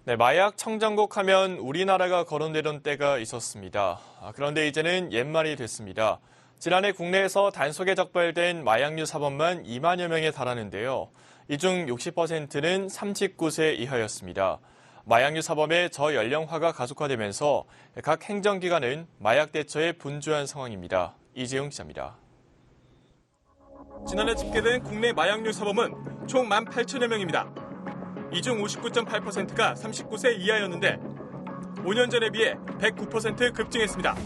네, 마약 청정국 하면 우리나라가 거론되던 때가 있었습니다. 그런데 이제는 옛말이 됐습니다. 지난해 국내에서 단속에 적발된 마약류 사범만 2만여 명에 달하는데요. 이 중 60%는 39세 이하였습니다. 마약류 사범의 저연령화가 가속화되면서 각 행정기관은 마약 대처에 분주한 상황입니다. 이재용 기자입니다. 지난해 집계된 국내 마약류 사범은 총 18,000여 명입니다. 이 중 59.8%가 39세 이하였는데 5년 전에 비해 109% 급증했습니다.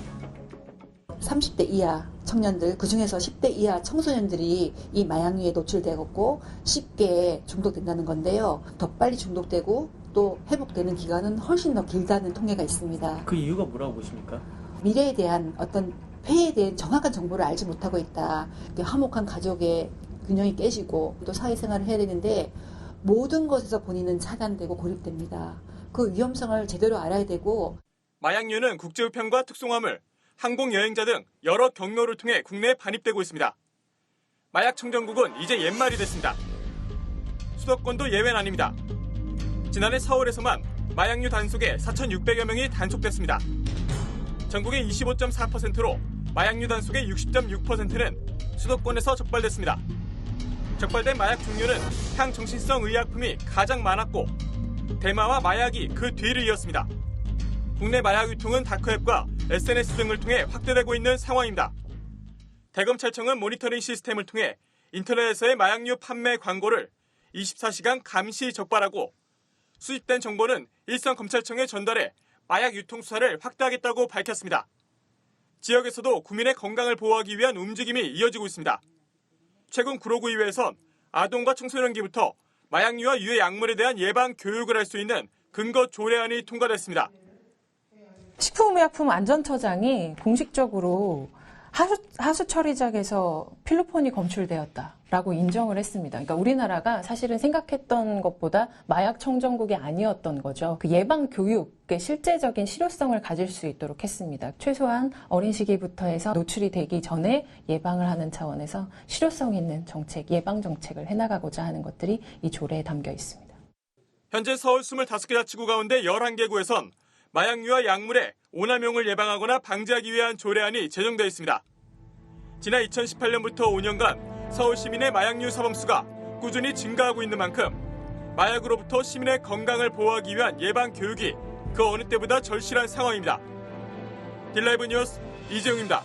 30대 이하 청년들, 그중에서 10대 이하 청소년들이 이 마약류에 노출되었고 쉽게 중독된다는 건데요. 더 빨리 중독되고 또 회복되는 기간은 훨씬 더 길다는 통계가 있습니다. 그 이유가 뭐라고 보십니까? 미래에 대한 어떤 폐해에 대한 정확한 정보를 알지 못하고 있다. 화목한 가족의 균형이 깨지고 또 사회생활을 해야 되는데 모든 것에서 본인은 차단되고 고립됩니다. 그 위험성을 제대로 알아야 되고. 마약류는 국제우편과 특송화물, 항공여행자 등 여러 경로를 통해 국내에 반입되고 있습니다. 마약 청정국은 이제 옛말이 됐습니다. 수도권도 예외는 아닙니다. 지난해 4월에서만 마약류 단속에 4,600여 명이 단속됐습니다. 전국의 25.4%로 마약류 단속의 60.6%는 수도권에서 적발됐습니다. 적발된 마약 종류는 향정신성 의약품이 가장 많았고 대마와 마약이 그 뒤를 이었습니다. 국내 마약 유통은 다크웹과 SNS 등을 통해 확대되고 있는 상황입니다. 대검찰청은 모니터링 시스템을 통해 인터넷에서의 마약류 판매 광고를 24시간 감시 적발하고 수집된 정보는 일선검찰청에 전달해 마약 유통 수사를 확대하겠다고 밝혔습니다. 지역에서도 국민의 건강을 보호하기 위한 움직임이 이어지고 있습니다. 최근 구로구의회에선 아동과 청소년기부터 마약류와 유해 약물에 대한 예방 교육을 할 수 있는 근거 조례안이 통과됐습니다. 식품의약품 안전처장이 공식적으로 하수 처리장에서 필로폰이 검출되었다라고 인정을 했습니다. 그러니까 우리나라가 사실은 생각했던 것보다 마약 청정국이 아니었던 거죠. 그 예방 교육의 실제적인 실효성을 가질 수 있도록 했습니다. 최소한 어린 시기부터 해서 노출이 되기 전에 예방을 하는 차원에서 실효성 있는 정책, 예방 정책을 해나가고자 하는 것들이 이 조례에 담겨 있습니다. 현재 서울 25개 자치구 가운데 11개 구에선 마약류와 약물의 오남용을 예방하거나 방지하기 위한 조례안이 제정되어 있습니다. 지난 2018년부터 5년간 서울 시민의 마약류 사범수가 꾸준히 증가하고 있는 만큼 마약으로부터 시민의 건강을 보호하기 위한 예방 교육이 그 어느 때보다 절실한 상황입니다. 딜라이브 뉴스 이재용입니다.